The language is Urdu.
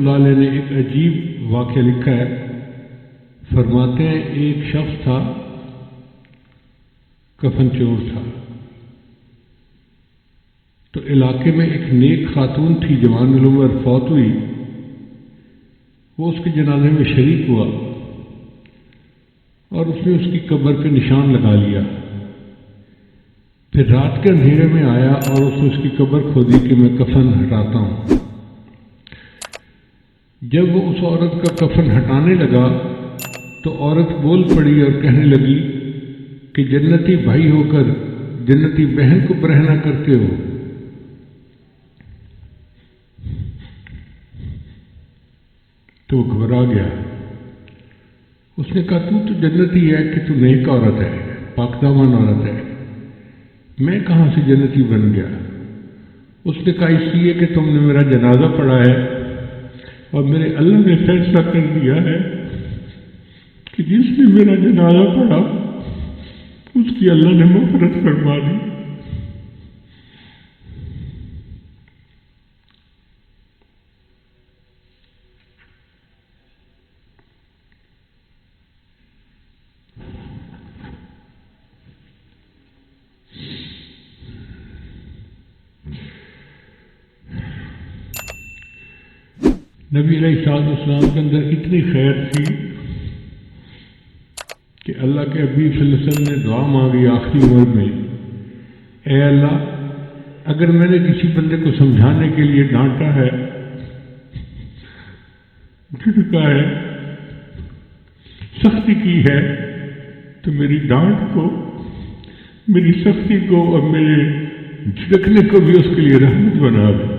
اللہ علیہ نے ایک عجیب واقعہ لکھا ہے. فرماتے ہیں ایک شخص تھا، کفن چور تھا. تو علاقے میں ایک نیک خاتون تھی، جوان العمر، فوت ہوئی. وہ اس کے جنازے میں شریک ہوا اور اس نے اس کی قبر پہ نشان لگا لیا. پھر رات کے اندھیرے میں آیا اور اس نے اس کی قبر کھودی کہ میں کفن ہٹاتا ہوں. جب وہ اس عورت کا کفن ہٹانے لگا تو عورت بول پڑی اور کہنے لگی کہ جنتی بھائی ہو کر جنتی بہن کو برہنہ کرتے ہو. تو وہ گھبرا گیا. اس نے کہا تو جنتی ہے کہ تو نیک عورت ہے، پاک دامن عورت ہے، میں کہاں سے جنتی بن گیا؟ اس نے کہا اس لیے کہ تم نے میرا جنازہ پڑھا ہے اور میرے اللہ نے فیصلہ کر دیا ہے کہ جس نے میرا جنازہ پڑھا اس کی اللہ نے مغفرت فرما دی. نبی علیہ السلام کے اندر اتنی خیر تھی کہ اللہ کے حبیب صلی اللہ علیہ وسلم نے دعا مانگی آخری عمر میں، اے اللہ اگر میں نے کسی بندے کو سمجھانے کے لیے ڈانٹا ہے، جھڑکا ہے، سختی کی ہے، تو میری ڈانٹ کو، میری سختی کو اور میرے جھڑکنے کو بھی اس کے لیے رحمت بنا دے.